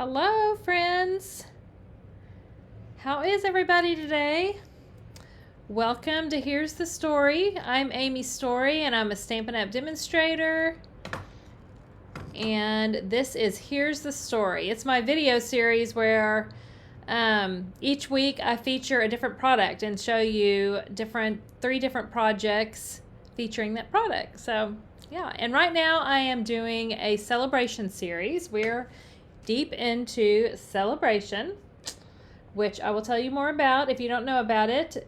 Hello, friends. How is everybody today? Welcome to Here's the Story. I'm Amy Storrie, and I'm a Stampin' Up! Demonstrator. And this is Here's the Story. It's my video series where each week I feature a different product and show you three different projects featuring that product. So, yeah. And right now I am doing a Sale-a-Bration series. We're deep into Sale-a-Bration, which I will tell you more about if you don't know about it.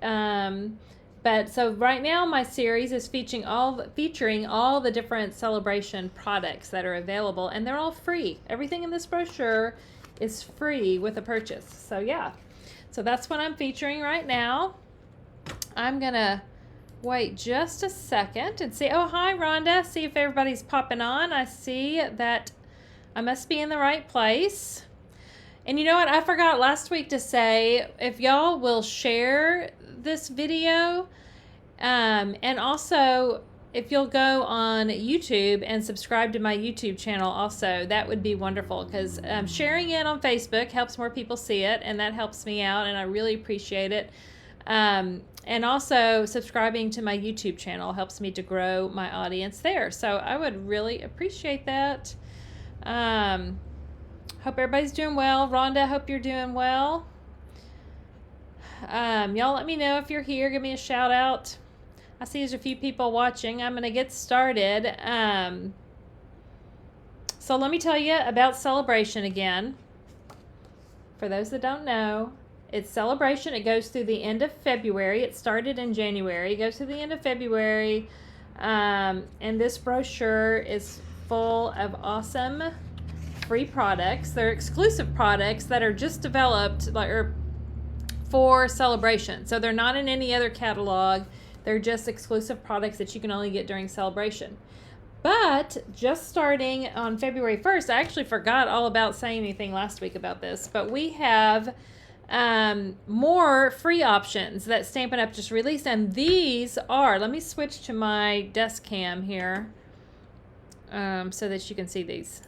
But so right now my series is featuring all the different Sale-a-Bration products that are available, and they're all free. Everything in this brochure is free with a purchase. So yeah, so that's what I'm featuring right now. I'm gonna wait just a second and see. Oh, hi Rhonda. See if everybody's popping on. I see that I must be in the right place. And you know what? I forgot last week to say, if y'all will share this video, and also if you'll go on YouTube and subscribe to my YouTube channel also, that would be wonderful, because sharing it on Facebook helps more people see it, and that helps me out, and I really appreciate it. And also subscribing to my YouTube channel helps me to grow my audience there. So I would really appreciate that. Hope everybody's doing well. Rhonda, hope you're doing well. Y'all let me know if you're here. Give me a shout out. I see there's a few people watching. I'm going to get started. So let me tell you about Sale-a-Bration again. For those that don't know, it's Sale-a-Bration. It goes through the end of February. It started in January. It goes through the end of February. And this brochure is full of awesome free products. They're exclusive products that are just developed for Sale-a-Bration. So they're not in any other catalog. They're just exclusive products that you can only get during Sale-a-Bration. But just starting on February 1st, I actually forgot all about saying anything last week about this, but we have more free options that Stampin' Up! Just released, and these are, let me switch to my desk cam here so that you can see these.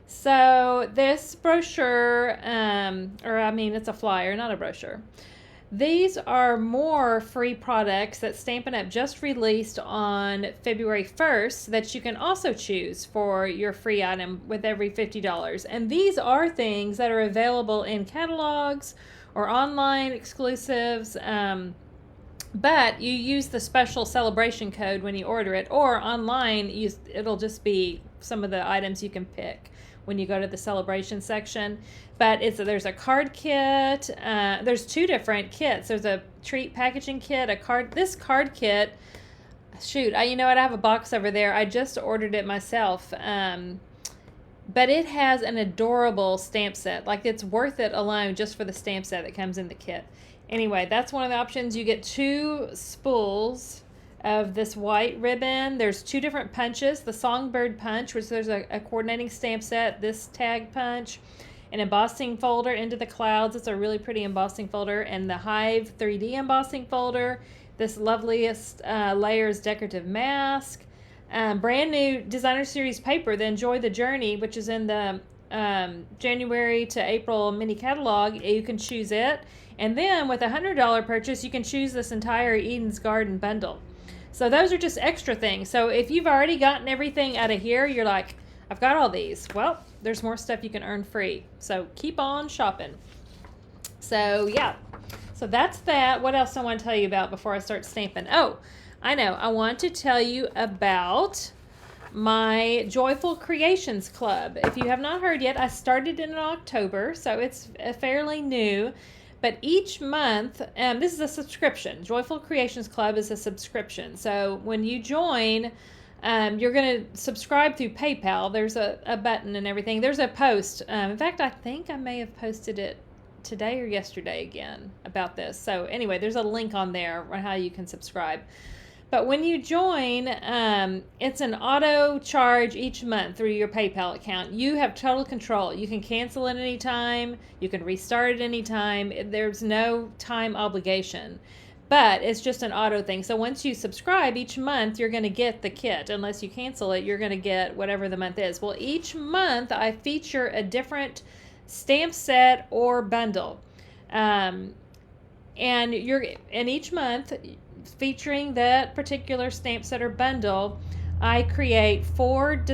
So this brochure, it's a flyer, not a brochure. These are more free products that Stampin' Up! Just released on February 1st that you can also choose for your free item with every $50. And these are things that are available in catalogs or online exclusives, but you use the special Sale-a-Bration code when you order it, or online, it'll just be some of the items you can pick when you go to the Sale-a-Bration section. But there's a card kit. There's two different kits. There's a treat packaging kit, this card kit. Shoot, I have a box over there. I just ordered it myself. But it has an adorable stamp set. Like, it's worth it alone just for the stamp set that comes in the kit. Anyway, that's one of the options. You get 2 spools of this white ribbon. There's 2 different punches. The Songbird punch, which there's a coordinating stamp set. This tag punch. An embossing folder, Into the Clouds. It's a really pretty embossing folder. And the Hive 3D embossing folder. This loveliest layers decorative mask. Brand new designer series paper, the Enjoy the Journey, which is in the January to April mini catalog. You can choose it. And then with a $100 purchase, you can choose this entire Eden's Garden bundle. So those are just extra things. So if you've already gotten everything out of here, you're like, I've got all these. Well, there's more stuff you can earn free. So keep on shopping. So yeah, so that's that. What else I want to tell you about before I start stamping? Oh, I know. I want to tell you about my Joyful Creations Club. If you have not heard yet, I started in October, so it's fairly new. But each month, this is a subscription. Joyful Creations Club is a subscription. So when you join, you're going to subscribe through PayPal. There's a button and everything. There's a post. In fact, I think I may have posted it today or yesterday again about this. So anyway, there's a link on there on how you can subscribe. But when you join, it's an auto charge each month through your PayPal account. You have total control. You can cancel at any time. You can restart at any time. There's no time obligation. but it's just an auto thing. So once you subscribe each month, you're going to get the kit. Unless you cancel it, you're going to get whatever the month is. Well, each month I feature a different stamp set or bundle. And each month, featuring that particular stamp set or bundle, I create 4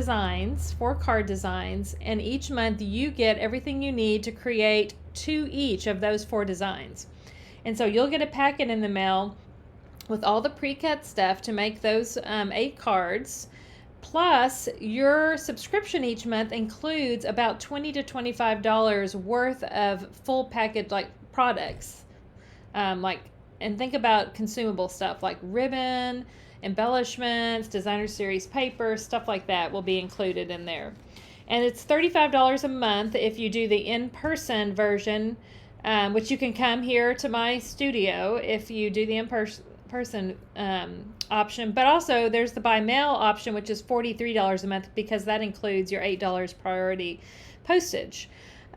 card designs, and each month you get everything you need to create 2 each of those 4 designs. And so you'll get a packet in the mail with all the pre-cut stuff to make those 8 cards. Plus, your subscription each month includes about $20 to $25 worth of full package like products. And think about consumable stuff like ribbon, embellishments, designer series paper, stuff like that will be included in there. And it's $35 a month if you do the in-person version, which you can come here to my studio if you do the in-person option. But also there's the by mail option, which is $43 a month because that includes your $8 priority postage.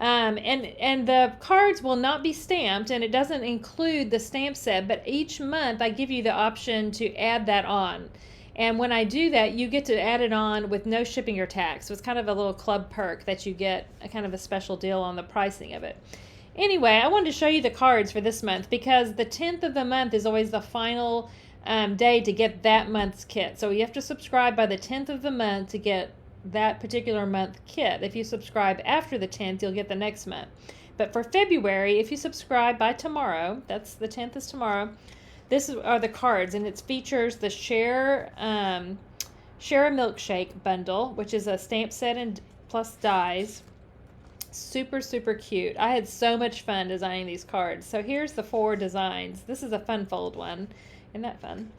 And the cards will not be stamped, and it doesn't include the stamp set, but each month I give you the option to add that on. And when I do that, you get to add it on with no shipping or tax. So it's kind of a little club perk that you get a kind of a special deal on the pricing of it. Anyway, I wanted to show you the cards for this month because the 10th of the month is always the final day to get that month's kit. So you have to subscribe by the 10th of the month to get that particular month kit. If you subscribe after the 10th, you'll get the next month. But for February, if you subscribe by tomorrow, that's the 10th is tomorrow, are the cards, and it features the Share a Milkshake bundle, which is a stamp set and plus dies. Super, super cute. I had so much fun designing these cards. So here's the 4 designs. This is a fun fold one. Isn't that fun?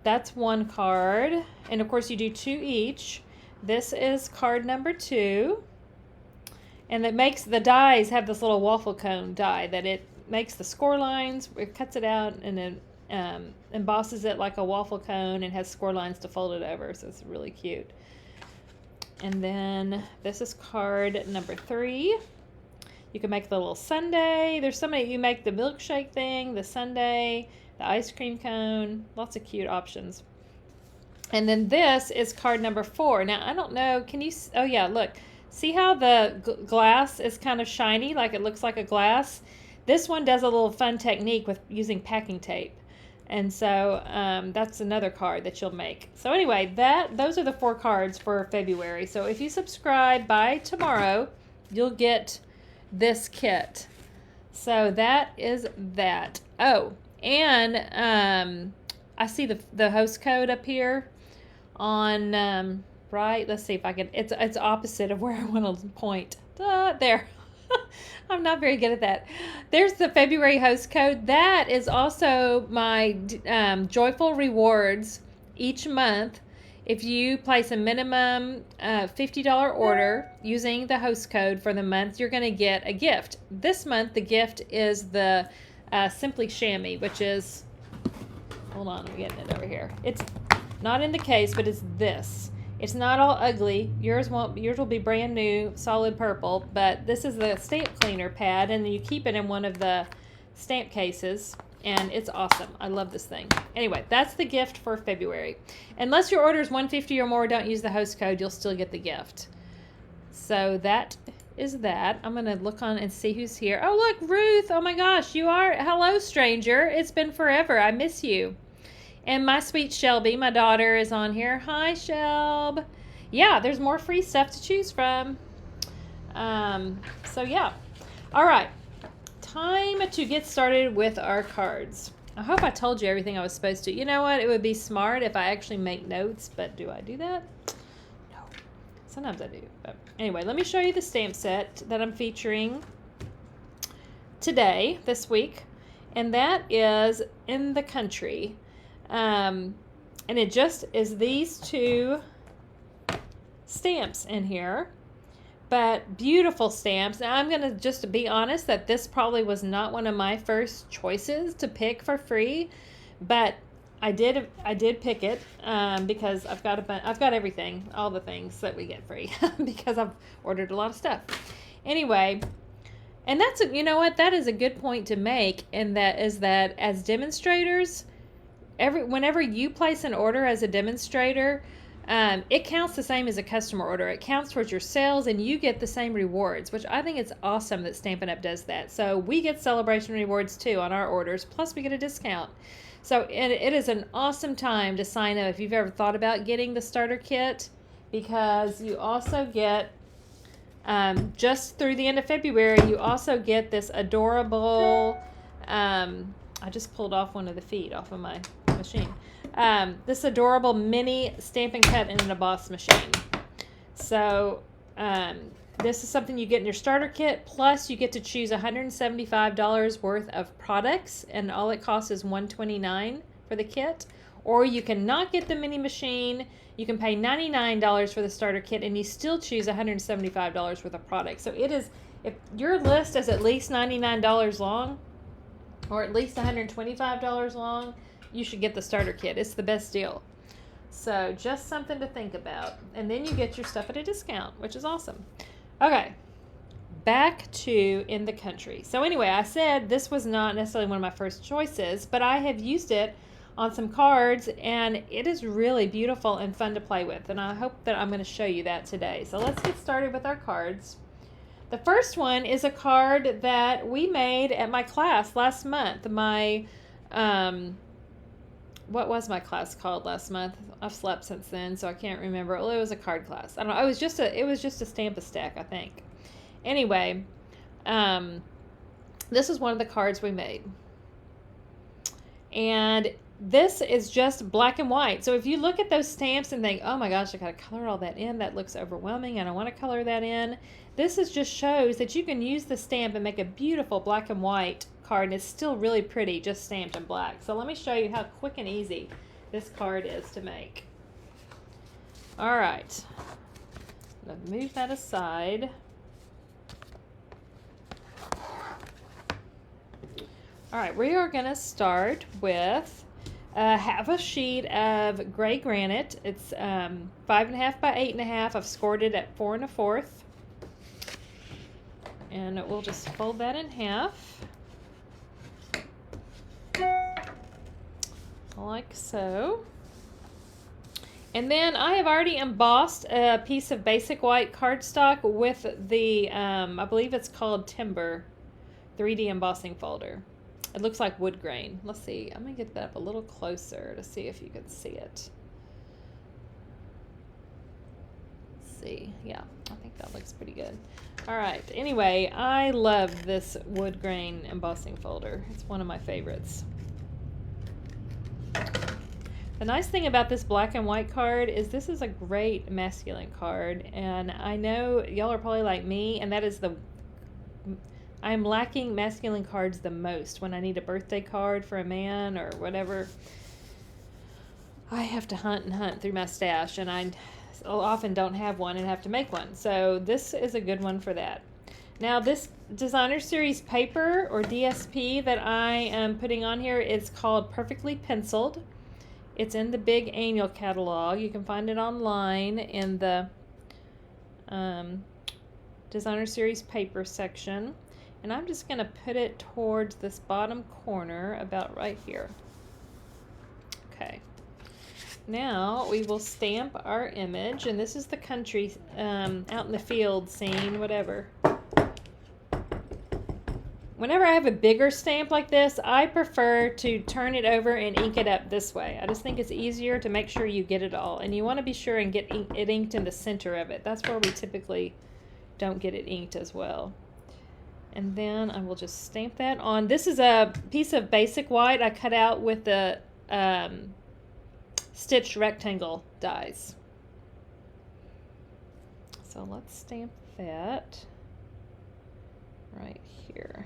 That's 1 card. And of course you do 2 each. This is card number 2. And it makes the dies have this little waffle cone die that it makes the score lines. It cuts it out and then embosses it like a waffle cone and has score lines to fold it over. So it's really cute. And then this is card number 3. You can make the little sundae. There's so many. You make the milkshake thing, the sundae, the ice cream cone, lots of cute options. And then this is card number 4. Now, I don't know, can you, oh yeah, look. See how the glass is kind of shiny, like it looks like a glass? This one does a little fun technique with using packing tape. And so that's another card that you'll make. So anyway, those are the 4 cards for February. So if you subscribe by tomorrow, you'll get this kit. So that is that. Oh, and I see the host code up here on right. Let's see if I can. It's opposite of where I want to point. There. I'm not very good at that. There's the February host code. That is also my joyful rewards each month. If you place a minimum $50 order using the host code for the month, you're going to get a gift. This month, the gift is the Simply Chamois, which is, hold on, I'm getting it over here. It's not in the case, but it's this. It's not all ugly. Yours will be brand new, solid purple, but this is the stamp cleaner pad, and you keep it in one of the stamp cases, and it's awesome. I love this thing. Anyway, that's the gift for February. Unless your order is $150 or more, don't use the host code. You'll still get the gift. So that is that. I'm going to look on and see who's here. Oh, look, Ruth. Oh, my gosh. You are. Hello, stranger. It's been forever. I miss you. And my sweet Shelby, my daughter, is on here. Hi, Shelb. Yeah, there's more free stuff to choose from. So, yeah. All right. Time to get started with our cards. I hope I told you everything I was supposed to. You know what? It would be smart if I actually make notes, but do I do that? No. Sometimes I do. But anyway, let me show you the stamp set that I'm featuring today, this week. And that is In the Country. And it just is these 2 stamps in here, but beautiful stamps. Now I'm going to just be honest that this probably was not one of my first choices to pick for free, but I did pick it because I've got everything, all the things that we get free because I've ordered a lot of stuff. Anyway, And that's you know what, that is a good point to make, and that is that as demonstrators, whenever you place an order as a demonstrator, it counts the same as a customer order. It counts towards your sales, and you get the same rewards, which I think it's awesome that Stampin' Up! Does that. So we get Sale-a-Bration rewards too on our orders, plus we get a discount. So it is an awesome time to sign up if you've ever thought about getting the starter kit, because you also get, just through the end of February, you also get this adorable, I just pulled off one of the feet off of my machine. This adorable mini Stampin' Cut and Emboss machine. So this is something you get in your starter kit, plus you get to choose $175 worth of products, and all it costs is $129 for the kit. Or you can not get the mini machine. You can pay $99 for the starter kit, and you still choose $175 worth of products. So it is, if your list is at least $99 long, or at least $125 long, you should get the starter kit. It's the best deal. So just something to think about. And then you get your stuff at a discount, which is awesome. Okay, back to In the Country. So anyway, I said this was not necessarily one of my first choices, but I have used it on some cards, and it is really beautiful and fun to play with. And I hope that I'm going to show you that today. So let's get started with our cards. The first one is a card that we made at my class last month. My, what was my class called last month? I've slept since then, so I can't remember. Well, it was a card class. I don't know. It was just a Stamp-a-Stack, I think. Anyway, this is one of the cards we made. And this is just black and white. So if you look at those stamps and think, oh my gosh, I got to color all that in. That looks overwhelming. I don't want to color that in. This is just shows that you can use the stamp and make a beautiful black and white card, and it's still really pretty, just stamped in black. So let me show you how quick and easy this card is to make. All right, I'm going to move that aside. All right, we are going to start with half a sheet of gray granite. It's 5.5 by 8.5. I've scored it at 4 1/4. And we'll just fold that in half. Like so. And then I have already embossed a piece of basic white cardstock with the, I believe it's called Timber 3D embossing folder. It looks like wood grain. Let's see. I'm going to get that up a little closer to see if you can see it. Let's see. Yeah, I think that looks pretty good. All right. Anyway, I love this wood grain embossing folder. It's one of my favorites. The nice thing about this black and white card is this is a great masculine card. And I know y'all are probably like me, and that is I'm lacking masculine cards the most. When I need a birthday card for a man or whatever, I have to hunt and hunt through my stash, and I often don't have one and have to make one. So this is a good one for that. Now this Designer Series paper, or DSP, that I am putting on here is called Perfectly Penciled. It's in the big annual catalog. You can find it online in the Designer Series paper section. And I'm just going to put it towards this bottom corner, about right here. Okay. Now we will stamp our image, and this is the country, out in the field scene, whatever. Whenever I have a bigger stamp like this, I prefer to turn it over and ink it up this way. I just think it's easier to make sure you get it all. And you want to be sure and get it inked in the center of it. That's where we typically don't get it inked as well. And then I will just stamp that on. This is a piece of basic white I cut out with the stitched rectangle dies. So let's stamp that right here.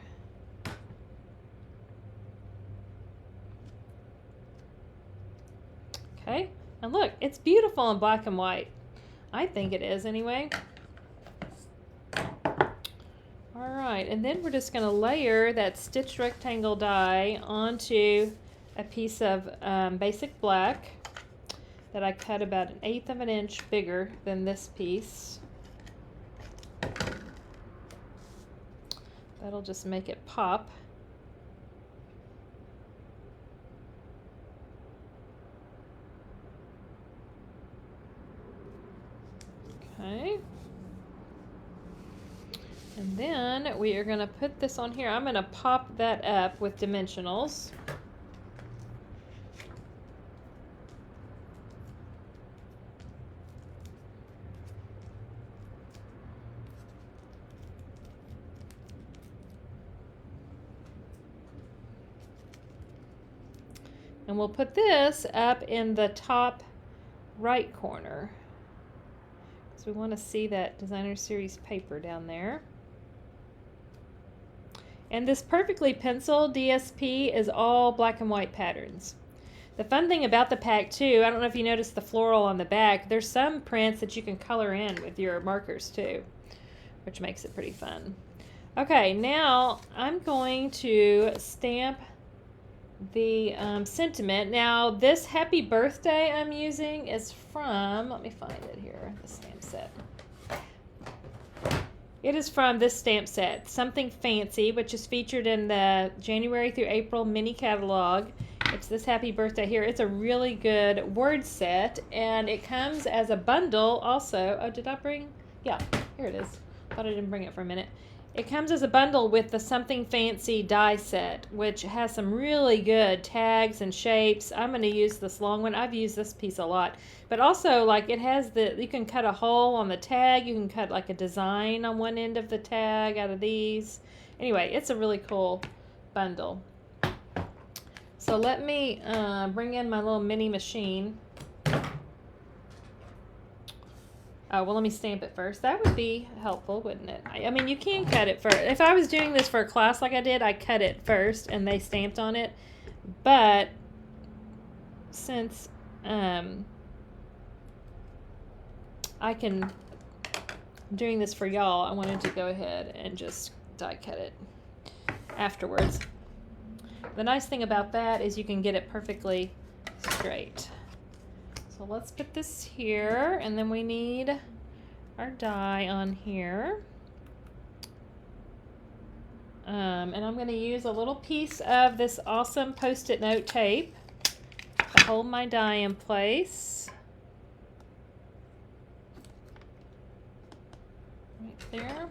Okay, and look, it's beautiful in black and white. I think it is anyway. All right, and then we're just going to layer that stitched rectangle die onto a piece of basic black that I cut about 1/8 of an inch bigger than this piece. That'll just make it pop. Okay. And then we are going to put this on here. I'm going to pop that up with dimensionals. And we'll put this up in the top right corner. So we want to see that Designer Series paper down there. And this Perfectly Pencil DSP is all black and white patterns. The fun thing about the pack too, I don't know if you noticed the floral on the back, there's some prints that you can color in with your markers too, which makes it pretty fun. Okay, now I'm going to stamp the sentiment. Now this happy birthday I'm using is from, let me find it here, the stamp set. It is from this stamp set, Something Fancy, which is featured in the January through April mini catalog. It's this happy birthday here. It's a really good word set, and it comes as a bundle also. Oh, did I bring? Yeah, here it is. Thought I didn't bring it for a minute. It comes as a bundle with the Something Fancy die set, which has some really good tags and shapes. I'm going to use this long one. I've used this piece a lot. But also, like, it has you can cut a hole on the tag. You can cut, like, a design on one end of the tag out of these. Anyway, it's a really cool bundle. So let me bring in my little mini machine. Oh, well, let me stamp it first. That would be helpful, wouldn't it? I mean, you can cut it first. If I was doing this for a class like I did, I cut it first and they stamped on it. But since I can, doing this for y'all, I wanted to go ahead and just die cut it afterwards. The nice thing about that is you can get it perfectly straight. So let's put this here, and then we need our die on here. And I'm going to use a little piece of this awesome Post-it note tape to hold my die in place. Right there.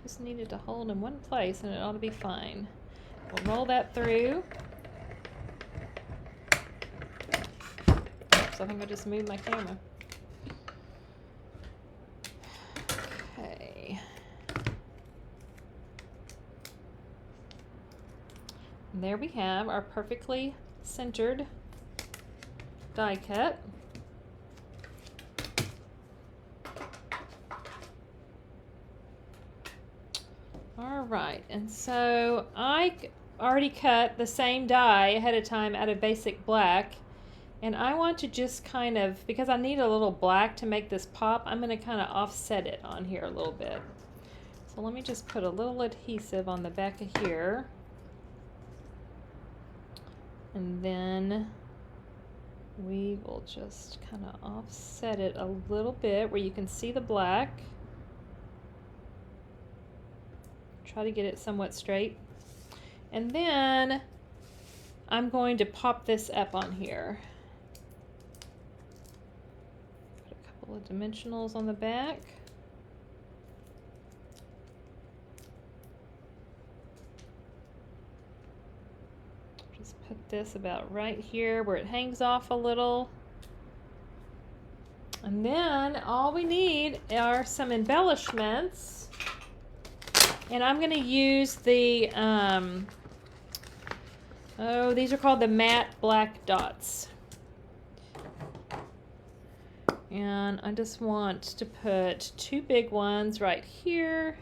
Just needed to hold in one place, and it ought to be fine. We'll roll that through. I think I just moved my camera. Okay. And there we have our perfectly centered die cut. All right, and so I already cut the same die ahead of time out of basic black. And I want to just kind of, because I need a little black to make this pop, I'm going to kind of offset it on here a little bit. So let me just put a little adhesive on the back of here. And then we will just kind of offset it a little bit where you can see the black. Try to get it somewhat straight. And then I'm going to pop this up on here. Of dimensionals on the back. Just put this about right here where it hangs off a little. And then all we need are some embellishments. And I'm going to use the, these are called the matte black dots. And I just want to put two big ones right here.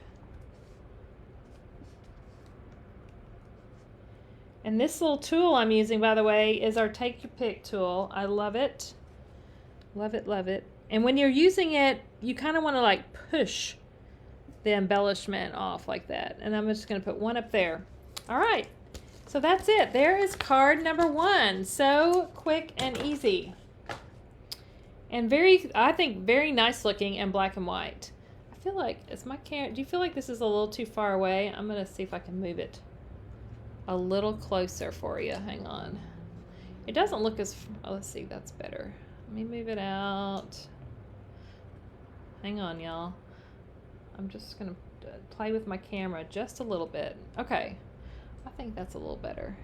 And this little tool I'm using, by the way, is our Take Your Pick tool. I love it. Love it, love it. And when you're using it, you kind of want to like push the embellishment off like that. And I'm just going to put one up there. All right. So that's it. There is card number 1. So quick and easy. And I think very nice looking in black and white. I feel like, is my camera, do you feel like this is a little too far away? I'm going to see if I can move it a little closer for you. Hang on. It doesn't look as, oh, let's see, that's better. Let me move it out. Hang on, y'all. I'm just going to play with my camera just a little bit. Okay. I think that's a little better.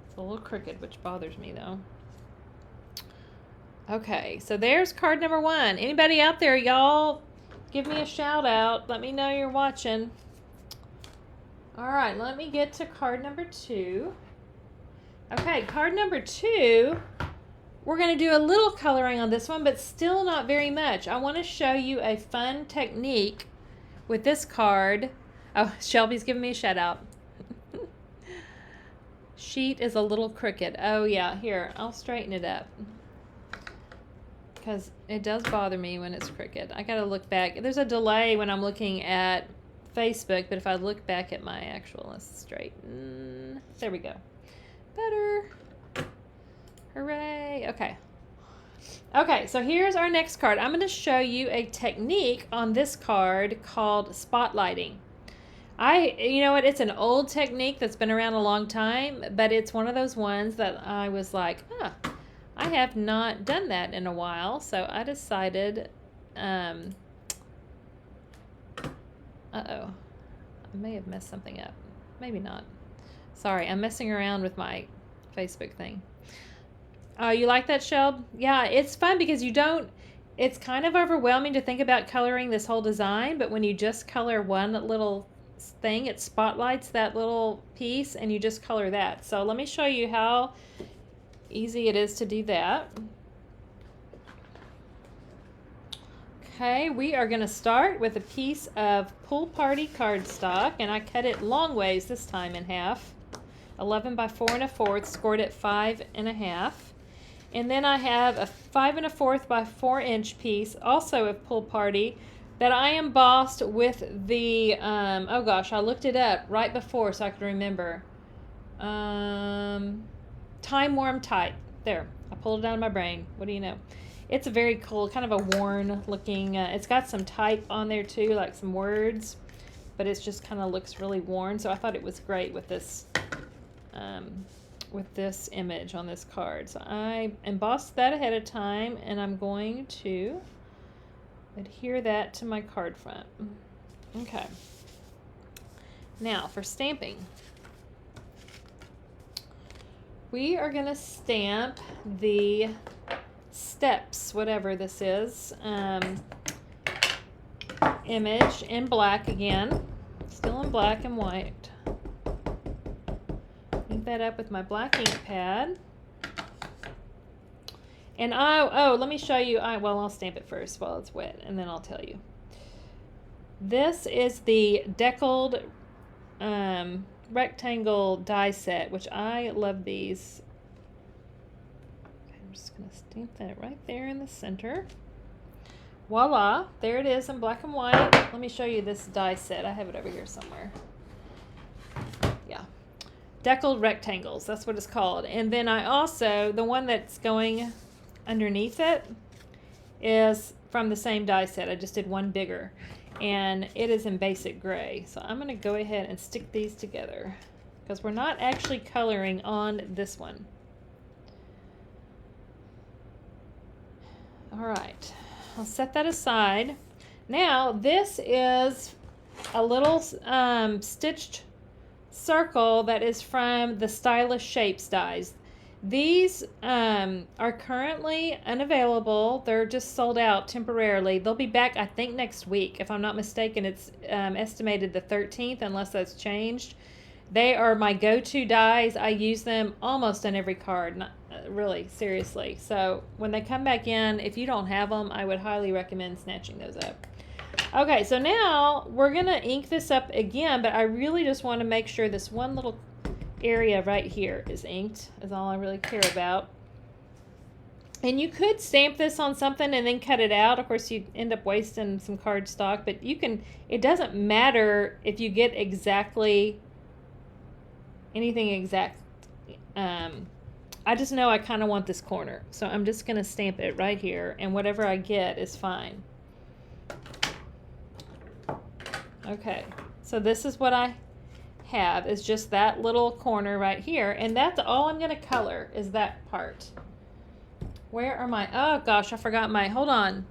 It's a little crooked, which bothers me though. Okay, so there's card number 1. Anybody out there, y'all, give me a shout out. Let me know you're watching. All right, let me get to card number 2. Okay, card number 2, we're going to do a little coloring on this one, but still not very much. I want to show you a fun technique with this card. Oh, Shelby's giving me a shout out. Sheet is a little crooked. Oh yeah, here, I'll straighten it up, because it does bother me when it's crooked. I gotta look back. There's a delay when I'm looking at Facebook, but if I look back at my actual, let's straighten. There we go. Better. Hooray. Okay. Okay, so here's our next card. I'm going to show you a technique on this card called spotlighting. You know what, it's an old technique that's been around a long time, but it's one of those ones that I was like, I have not done that in a while, so I decided, uh-oh, I may have messed something up. Maybe not. Sorry, I'm messing around with my Facebook thing. Oh, you like that, Shelb? Yeah, it's fun because you don't, it's kind of overwhelming to think about coloring this whole design, but when you just color one little thing, it spotlights that little piece and you just color that. So let me show you how easy it is to do that. Okay, we are going to start with a piece of Pool Party cardstock, and I cut it long ways this time in half. 11 by 4 1/4, scored at 5 1/2. And then I have a 5 1/4 by 4 inch piece, also of Pool Party, that I embossed with the, oh gosh, I looked it up right before so I could remember. Time Warm Type. There, I pulled it out of my brain. What do you know? It's a very cool, kind of a worn looking, it's got some type on there too, like some words, but it just kind of looks really worn. So I thought it was great with this image on this card. So I embossed that ahead of time, and I'm going to adhere that to my card front. Okay. Now for stamping. We are going to stamp the steps, whatever this is, image in black again, still in black and white. Ink that up with my black ink pad. And let me show you, well, I'll stamp it first while it's wet, and then I'll tell you. This is the deckled rectangle die set, which I love these. I'm just going to stamp that right there in the center. Voila, there it is in black and white. Let me show you this die set. I have it over here somewhere. Yeah. Deckled rectangles, that's what it's called. And then I also, the one that's going underneath it is from the same die set. I just did one bigger, and it is in basic gray. So I'm going to go ahead and stick these together because we're not actually coloring on this one. All right, I'll set that aside. Now this is a little stitched circle that is from the Stylish Shapes dies. These are currently unavailable. They're just sold out temporarily. They'll be back, I think, next week. If I'm not mistaken, it's estimated the 13th, unless that's changed. They are my go-to dies. I use them almost on every card, not, really, seriously. So when they come back in, if you don't have them, I would highly recommend snatching those up. Okay, so now we're going to ink this up again, but I really just want to make sure this one little area right here is inked, is all I really care about. And you could stamp this on something and then cut it out. Of course, you end up wasting some cardstock, but you can, it doesn't matter if you get exactly anything exact. I just know I kind of want this corner. So I'm just going to stamp it right here, and whatever I get is fine. Okay, so this is what I have, is just that little corner right here, and that's all I'm going to color is that part. Where are my, oh gosh, I forgot my, hold on.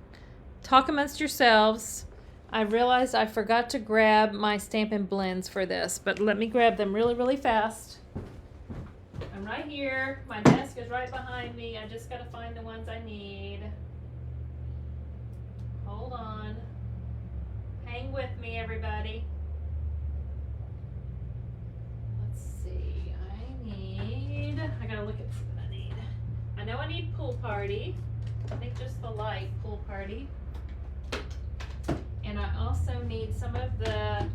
Talk amongst yourselves. I realized I forgot to grab my Stampin' Blends for this, but let me grab them really, really fast. I'm right here. My desk is right behind me. I just got to find the ones I need. Hold on. Hang with me, everybody. Let's see. I gotta look at what I need. I know I need Pool Party. I think just the light Pool Party. And I also need some of the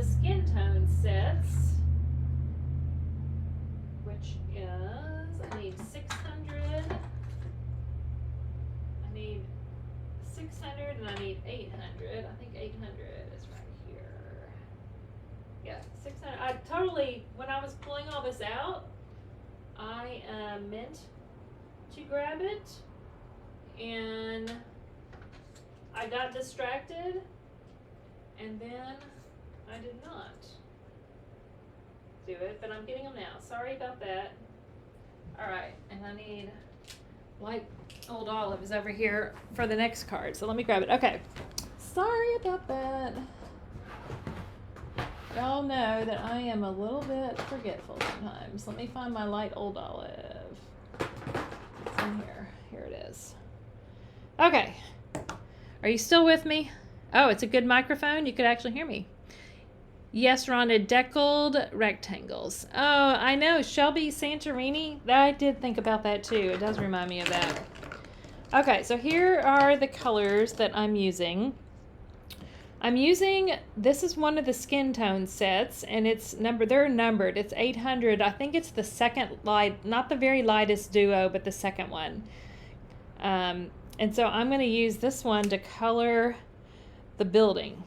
skin tone sets, which is, I need 600. I need 600 and I need 800. I think 800 is right here. Yeah, 600. I totally, when I was pulling all this out, I meant to grab it, and I got distracted, and then I did not do it, but I'm getting them now. Sorry about that. All right, and I need light old olive is over here for the next card, so let me grab it. Okay, sorry about that. Y'all know that I am a little bit forgetful sometimes. Let me find my light old olive. It's in here. Here it is. Okay. Are you still with me? Oh, it's a good microphone. You could actually hear me. Yes, Rhonda, deckled rectangles. Oh, I know. Shelby Santorini. I did think about that too. It does remind me of that. Okay, so here are the colors that I'm using. This is one of the skin tone sets, and they're numbered. It's 800. I think it's the second light, not the very lightest duo, but the second one. And so I'm going to use this one to color the building.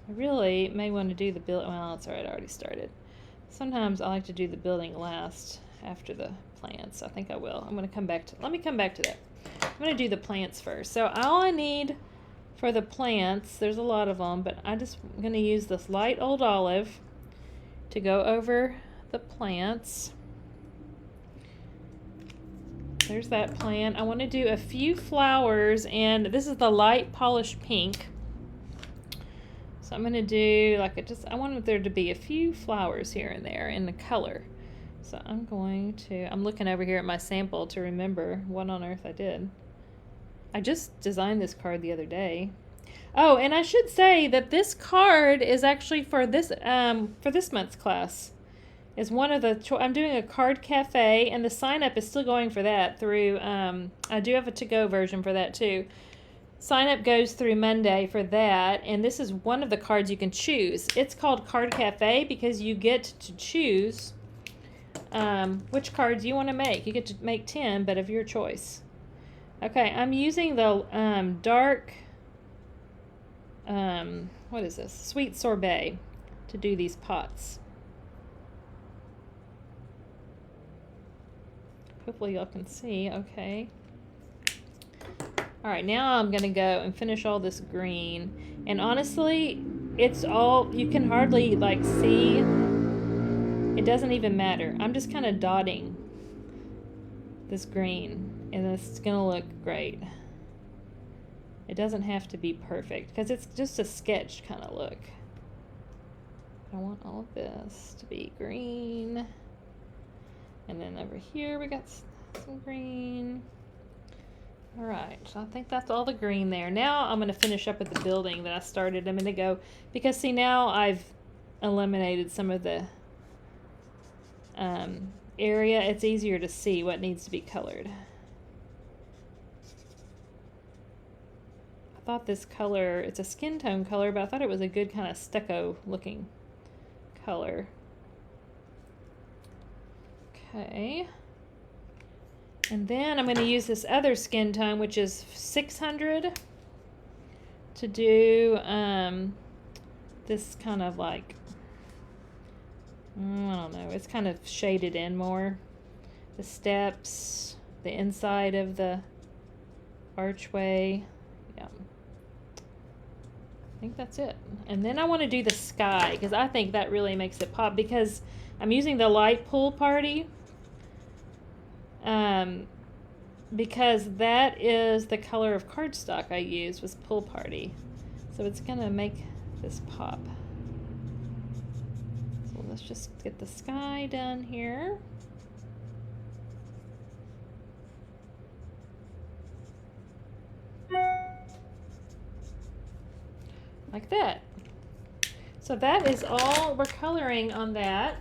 I really may want to do the building. Well, it's all right. I already started. Sometimes I like to do the building last after the plants. I think I will. I'm going to come back to, let me come back to that. I'm going to do the plants first. So all I need for the plants, there's a lot of them, but I'm going to use this light old olive to go over the plants. There's that plant. I want to do a few flowers, and this is the light polished pink. So I'm going to do I want there to be a few flowers here and there in the color. So I'm looking over here at my sample to remember what on earth I did. I just designed this card the other day. Oh, and I should say that this card is actually for this month's class. Is one of the I'm doing a card cafe, and the sign up is still going for that through I do have a to-go version for that too. Sign up goes through Monday for that, and this is one of the cards you can choose. It's called Card Cafe because you get to choose which cards you want to make. You get to make 10, but of your choice. Okay, I'm using the dark what is this? Sweet Sorbet to do these pots. Hopefully y'all can see. Okay. All right, now I'm gonna go and finish all this green. And honestly, it's all, you can hardly see. It doesn't even matter. I'm just kind of dotting this green, and it's gonna look great. It doesn't have to be perfect because it's just a sketch kind of look. I want all of this to be green. And then over here we got some green. All right, so I think that's all the green there. Now I'm going to finish up with the building that I started a minute ago, because see, now I've eliminated some of the area. It's easier to see what needs to be colored. I thought this color, it's a skin tone color, but I thought it was a good kind of stucco looking color. Okay. And then I'm going to use this other skin tone, which is 600, to do this kind of I don't know. It's kind of shaded in more. The steps, the inside of the archway. Yeah. I think that's it. And then I want to do the sky because I think that really makes it pop because I'm using the light pool party. Because that is the color of cardstock I used was pool party. So it's going to make this pop. So let's just get the sky done here. Like that. So that is all we're coloring on that.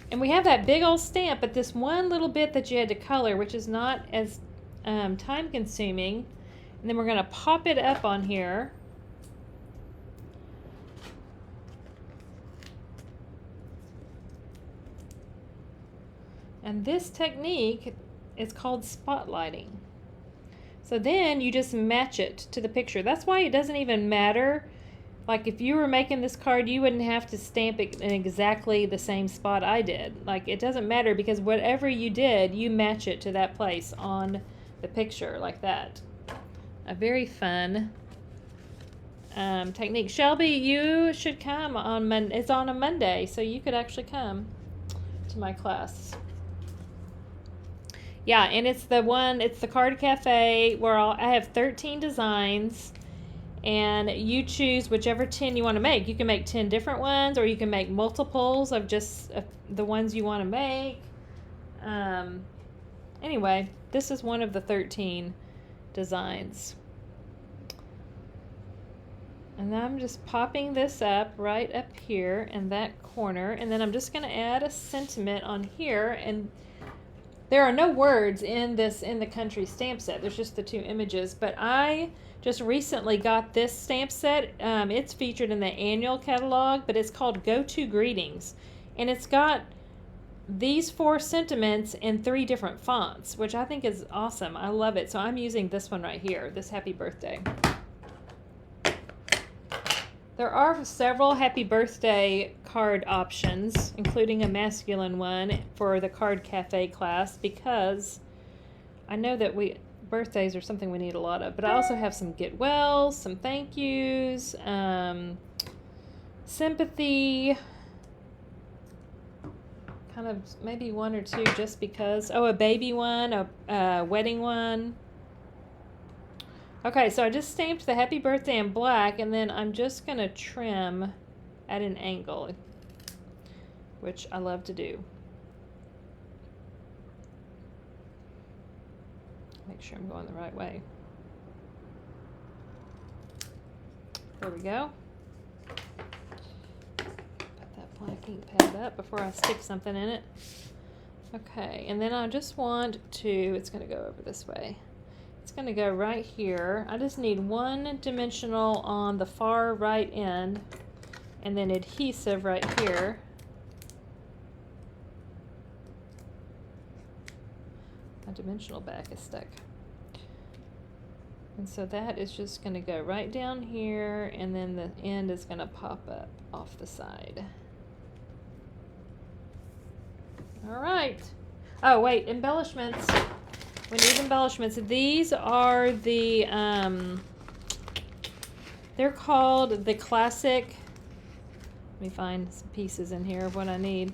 And we have that big old stamp, but this one little bit that you had to color, which is not as time consuming. And then we're going to pop it up on here. And this technique is called spotlighting. So then you just match it to the picture. That's why it doesn't even matter. Like if you were making this card, you wouldn't have to stamp it in exactly the same spot I did. Like it doesn't matter because whatever you did, you match it to that place on the picture like that. A very fun technique. Shelby, you should come on Monday. It's on a Monday, so you could actually come to my class. Yeah, and it's the Card Cafe where I have 13 designs. And you choose whichever 10 you want to make. You can make 10 different ones, or you can make multiples of just the ones you want to make. Anyway, this is one of the 13 designs. And I'm just popping this up right up here in that corner. And then I'm just going to add a sentiment on here. And there are no words in the country stamp set. There's just the two images. But I just recently got this stamp set. It's featured in the annual catalog, but it's called Go To Greetings. And it's got these 4 sentiments in 3 different fonts, which I think is awesome. I love it. So I'm using this one right here, this happy birthday. There are several happy birthday card options, including a masculine one for the Card Cafe class, because I know that birthdays are something we need a lot of, but I also have some get wells, some thank yous, sympathy, kind of maybe 1 or 2 just because. Oh, a baby one, a wedding one. Okay, so I just stamped the happy birthday in black, and then I'm just going to trim at an angle, which I love to do. Make sure I'm going the right way. There we go. Put that black ink pad up before I stick something in it. Okay, and then I just want to, it's going to go over this way. It's going to go right here. I just need 1 dimensional on the far right end, and then adhesive right here. My dimensional back is stuck. And so that is just going to go right down here, and then the end is going to pop up off the side. All right. Oh, wait, embellishments. We need embellishments. These are the, they're called the classic. Let me find some pieces in here of what I need.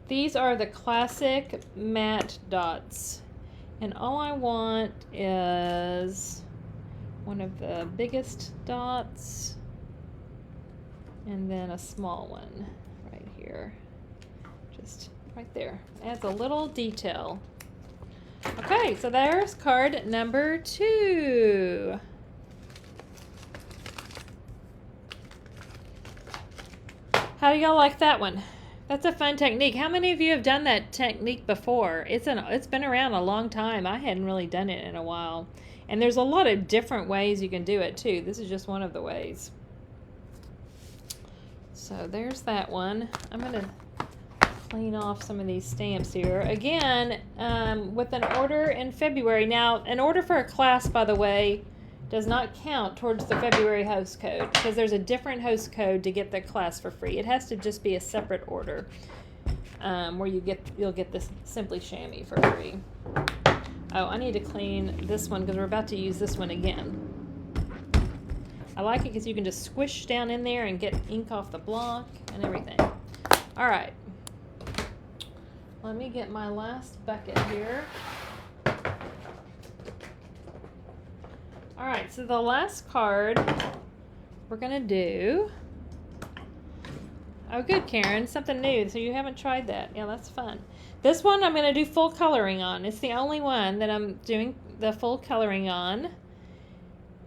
These are the classic matte dots. And all I want is one of the biggest dots and then a small one right here. Just right there. Adds a little detail. Okay, so there's card number 2. How do y'all like that one? That's a fun technique. How many of you have done that technique before? It's been around a long time. I hadn't really done it in a while. And there's a lot of different ways you can do it too. This is just one of the ways. So there's that one. I'm going to clean off some of these stamps here. Again, with an order in February. Now, an order for a class, by the way, does not count towards the February host code, because there's a different host code to get the class for free. It has to just be a separate order, where you'll get this Simply Chamois for free. Oh, I need to clean this one because we're about to use this one again. I like it because you can just squish down in there and get ink off the block and everything. All right. Let me get my last bucket here. All right, so the last card we're gonna do. Oh, good, Karen, something new. So you haven't tried that? Yeah, that's fun. This one I'm gonna do full coloring on. It's the only one that I'm doing the full coloring on,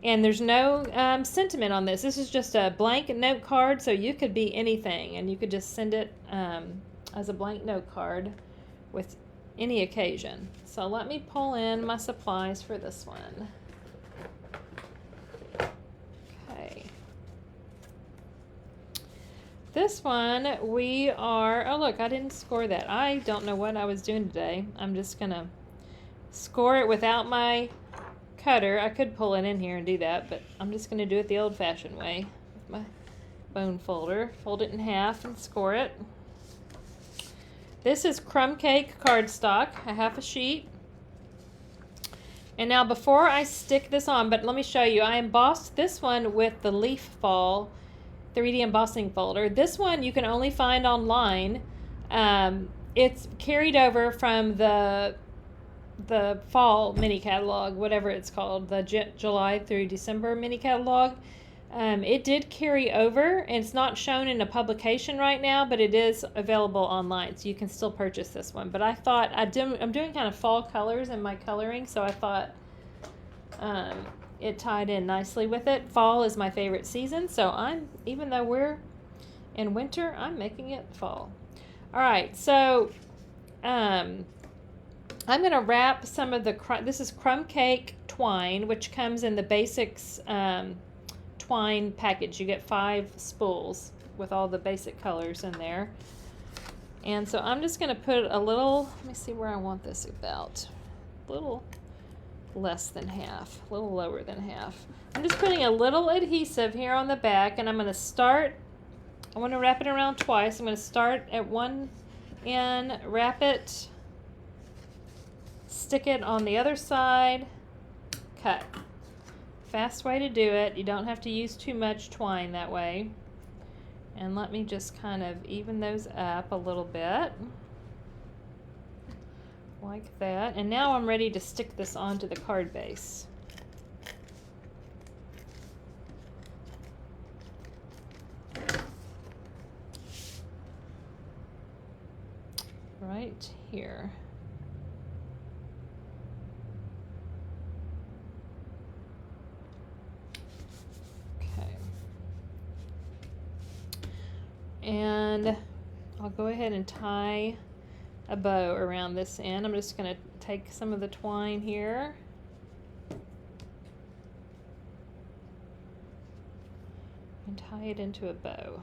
and there's no sentiment on this. This is just a blank note card, so you could be anything, and you could just send it as a blank note card with any occasion. So let me pull in my supplies for this one. This one, we are, oh look, I didn't score that. I don't know what I was doing today. I'm just gonna score it without my cutter. I could pull it in here and do that, but I'm just gonna do it the old-fashioned way with my bone folder. Fold it in half and score it. This is crumb cake cardstock, a half a sheet. And now before I stick this on, but let me show you, I embossed this one with the Leaf Fall 3D embossing folder. This one you can only find online. It's carried over from the fall mini catalog, whatever it's called, the July through December mini catalog. It did carry over, and it's not shown in a publication right now, but it is available online, so you can still purchase this one. But I thought I'm doing kind of fall colors in my coloring, so I thought it tied in nicely with it. Fall is my favorite season, so even though we're in winter, I'm making it fall. All right, so I'm going to wrap some of this is crumb cake twine, which comes in the basics twine package. You get 5 spools with all the basic colors in there. And so I'm just going to put a little, let me see where I want this about, a little less than half, a little lower than half. I'm just putting a little adhesive here on the back, and I'm going to start, I want to wrap it around twice. I'm going to start at one end, wrap it, stick it on the other side, cut. Fast way to do it. You don't have to use too much twine that way. And let me just kind of even those up a little bit. Like that. And now I'm ready to stick this onto the card base. Right here. Okay. And I'll go ahead and tie a bow around this end. I'm just going to take some of the twine here and tie it into a bow.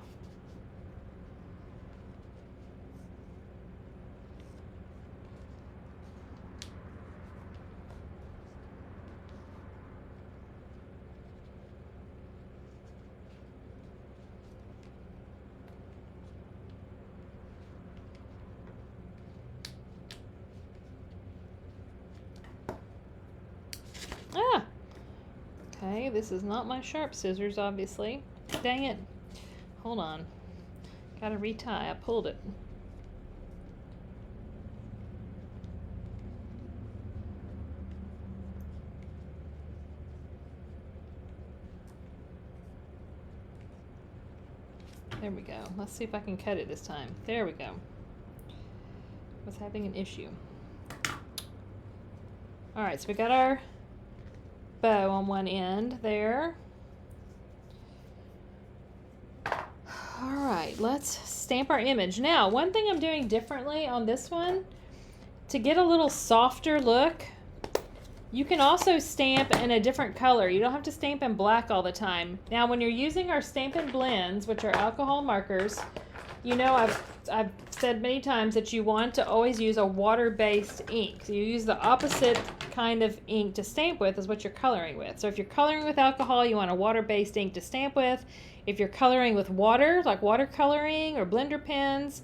Ah! Okay, this is not my sharp scissors, obviously. Dang it. Hold on. Gotta retie. I pulled it. There we go. Let's see if I can cut it this time. There we go. Was having an issue. Alright, so we got our bow on one end there. Alright, let's stamp our image. Now, one thing I'm doing differently on this one, to get a little softer look, you can also stamp in a different color. You don't have to stamp in black all the time. Now, when you're using our Stampin' Blends, which are alcohol markers, You know, I've said many times that you want to always use a water-based ink. So you use the opposite kind of ink to stamp with is what you're coloring with. So if you're coloring with alcohol, you want a water-based ink to stamp with. If you're coloring with water, like watercoloring or blender pens,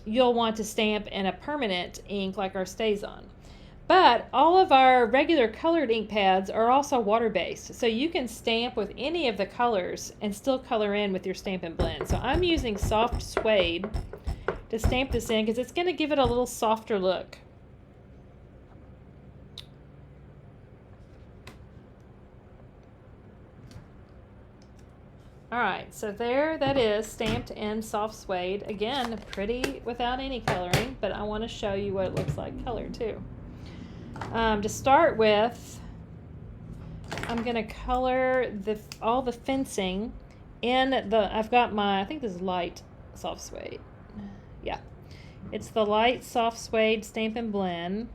you'll want to stamp in a permanent ink like our StazOn. But all of our regular colored ink pads are also water-based, so you can stamp with any of the colors and still color in with your Stampin' Blend. So I'm using soft suede to stamp this in because it's going to give it a little softer look. Alright, so there that is, stamped in soft suede. Again, pretty without any coloring, but I want to show you what it looks like colored too. To start with, I'm going to color all the fencing in I've got I think this is light soft suede. Yeah, it's the light soft suede Stampin' Blend.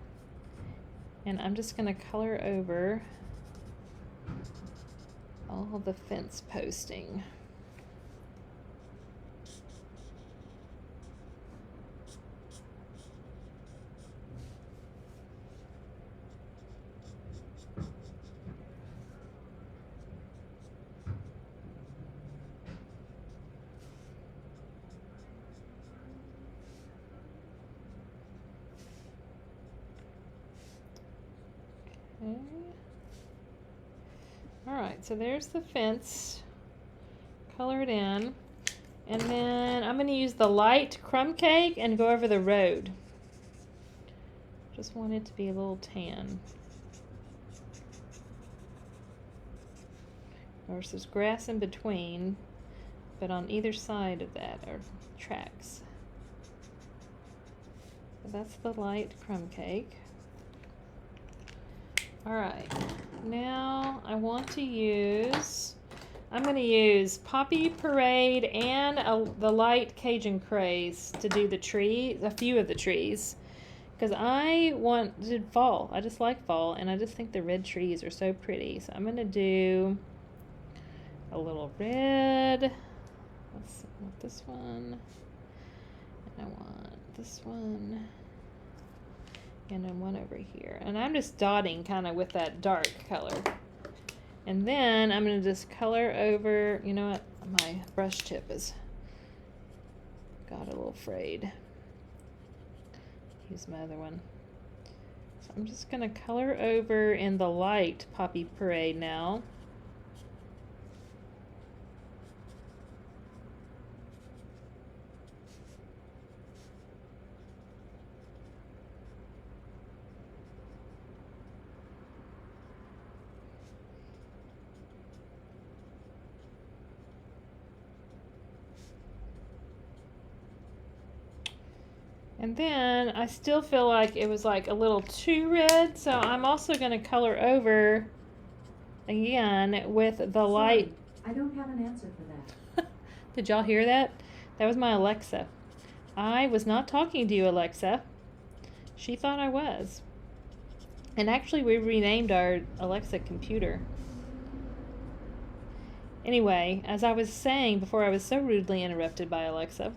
And I'm just going to color over all the fence posting. Okay. Alright, so there's the fence colored in. And then I'm going to use the light crumb cake and go over the road. Just want it to be a little tan. Of course, there's grass in between, but on either side of that are tracks. So that's the light crumb cake. Alright, now I want to use, I'm going to use Poppy Parade and the light Cajun Craze to do the tree, a few of the trees. Because I wanted fall. I just like fall, and I just think the red trees are so pretty. So I'm going to do a little red. Let's want this one. And I want this one. And then one over here. And I'm just dotting kind of with that dark color. And then I'm going to just color over, you know what, my brush tip has got a little frayed. Use my other one. So I'm just going to color over in the light Poppy Parade now. And then I still feel like it was like a little too red, so I'm also going to color over again with the light. I don't have an answer for that. Did y'all hear that? That was my Alexa. I was not talking to you, Alexa. She thought I was. And actually we renamed our Alexa computer. Anyway, as I was saying before I was so rudely interrupted by Alexa,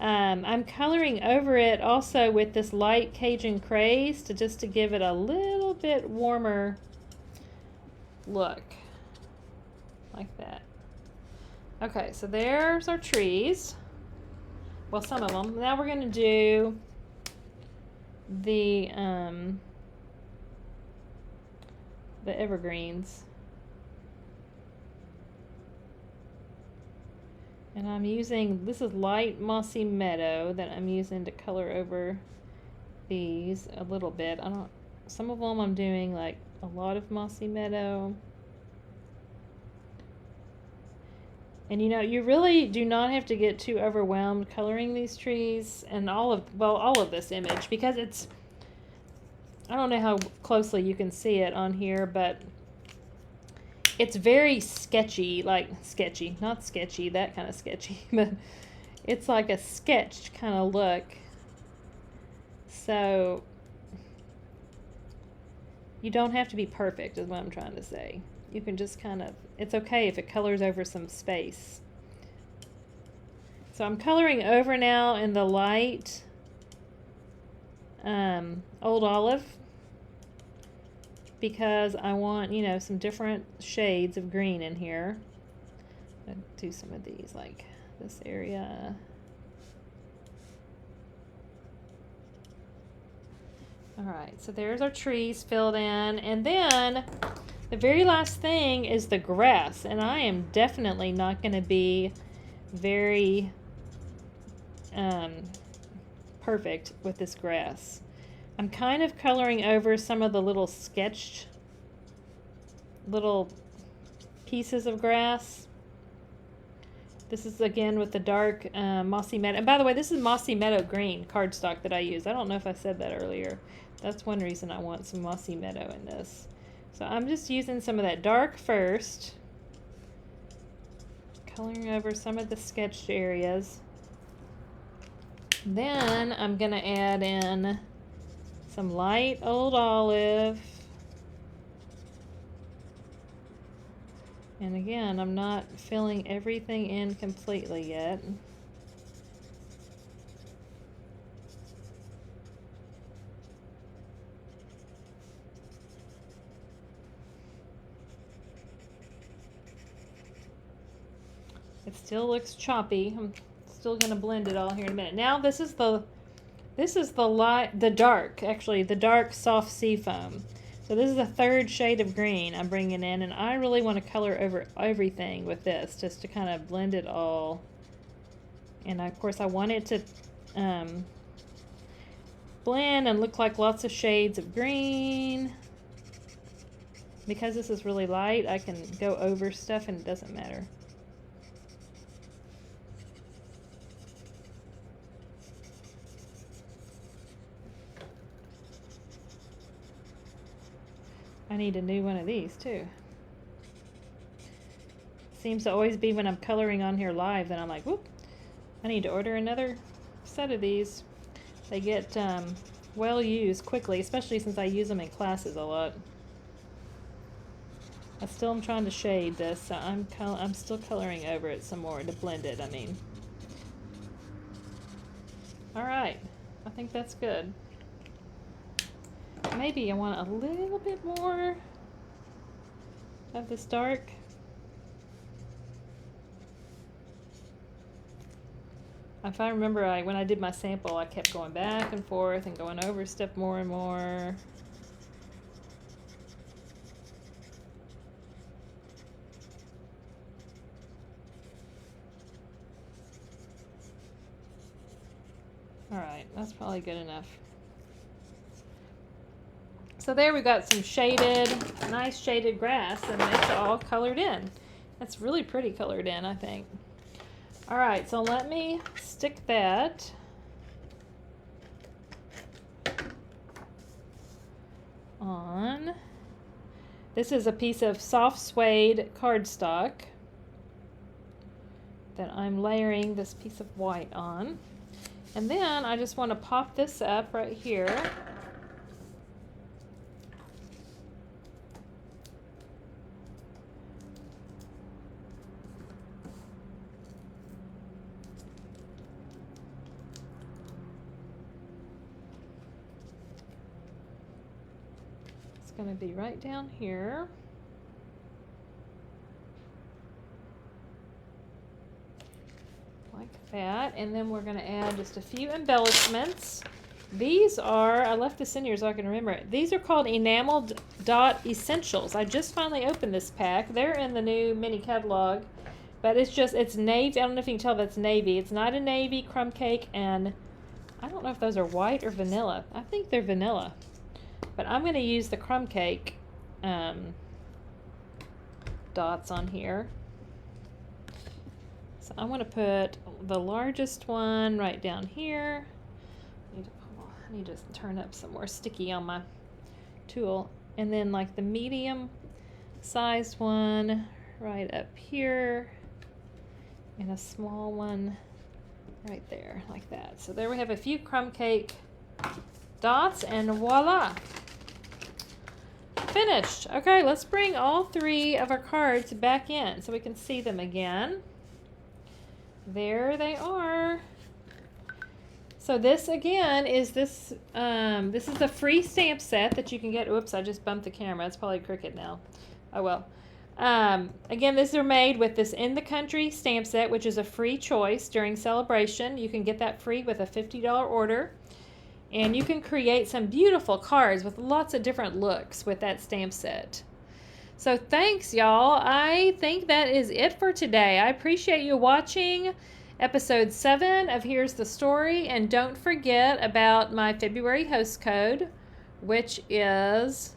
I'm coloring over it also with this light Cajun Craze to give it a little bit warmer look. Like that. Okay, so there's our trees. Well, some of them. Now we're going to do the evergreens. And I'm using, this is light mossy meadow that I'm using to color over these a little bit. Some of them I'm doing like a lot of mossy meadow. And you know, you really do not have to get too overwhelmed coloring these trees and all of this image, because it's, I don't know how closely you can see it on here, but it's very sketchy, not sketchy, that kind of sketchy, but it's like a sketched kind of look. So you don't have to be perfect is what I'm trying to say. You can just kind of, it's okay if it colors over some space. So I'm coloring over now in the light Old Olive because I want, you know, some different shades of green in here. I'll do some of these, like this area. All right, so there's our trees filled in, and then the very last thing is the grass, and I am definitely not going to be very perfect with this grass. I'm kind of coloring over some of the little sketched little pieces of grass. This is again with the dark Mossy Meadow. And by the way, this is Mossy Meadow green cardstock that I use. I don't know if I said that earlier. That's one reason I want some Mossy Meadow in this. So I'm just using some of that dark first. Coloring over some of the sketched areas. Then I'm going to add in some light Old Olive. And again, I'm not filling everything in completely yet. It still looks choppy. I'm still going to blend it all here in a minute. Now this is the dark soft sea foam. So this is the third shade of green I'm bringing in, and I really want to color over everything with this just to kind of blend it all. And of course I want it to blend and look like lots of shades of green. Because this is really light, I can go over stuff and it doesn't matter. I need a new one of these too. Seems to always be when I'm coloring on here live that I'm like, whoop, I need to order another set of these. They get well used quickly, especially since I use them in classes a lot. I still am trying to shade this, so I'm still coloring over it some more to blend it, I mean. Alright, I think that's good. Maybe I want a little bit more of this dark. If I remember, when I did my sample, I kept going back and forth and going over stuff more and more. Alright, that's probably good enough. So there we've got some shaded, nice shaded grass, and it's all colored in. That's really pretty colored in, I think. All right, so let me stick that on. This is a piece of soft suede cardstock that I'm layering this piece of white on. And then I just want to pop this up right here. Going to be right down here. Like that. And then we're going to add just a few embellishments. These are, I left this in here so I can remember it. These are called Enameled Dot Essentials. I just finally opened this pack. They're in the new mini catalog. But it's navy. I don't know if you can tell that's navy. It's not a navy, crumb cake, and I don't know if those are white or vanilla. I think they're vanilla. But I'm going to use the crumb cake dots on here. So I'm going to put the largest one right down here. I need to turn up some more sticky on my tool. And then like the medium sized one right up here. And a small one right there, like that. So there we have a few crumb cake dots, and voila! Finished. Okay, let's bring all three of our cards back in so we can see them again. there they are. So this again is this this is the free stamp set that you can get. Oops, I just bumped the camera. It's probably crooked now. Oh well. Again, these are made with this In the Country stamp set, which is a free choice during Sale-a-Bration. You can get that free with a $50 order. And you can create some beautiful cards with lots of different looks with that stamp set. So thanks, y'all. I think that is it for today. I appreciate you watching episode 7 of Here's the Story. And don't forget about my February host code, which is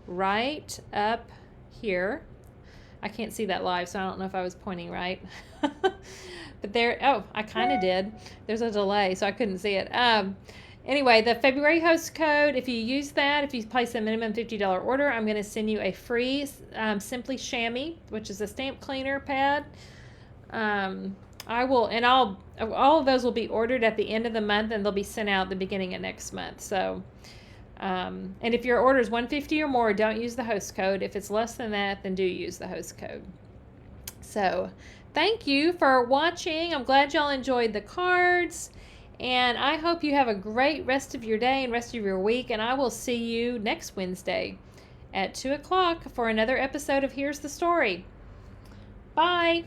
right up here. I can't see that live, so I don't know if I was pointing right. But there, oh, I kind of did. There's a delay, so I couldn't see it. Anyway, the February host code, if you use that, if you place a minimum $50 order, I'm going to send you a free Simply Chamois, which is a stamp cleaner pad. All of those will be ordered at the end of the month, and they'll be sent out the beginning of next month. So, and if your order is $150 or more, don't use the host code. If it's less than that, then do use the host code. So, thank you for watching. I'm glad y'all enjoyed the cards. And I hope you have a great rest of your day and rest of your week. And I will see you next Wednesday at 2 o'clock for another episode of Here's the Story. Bye.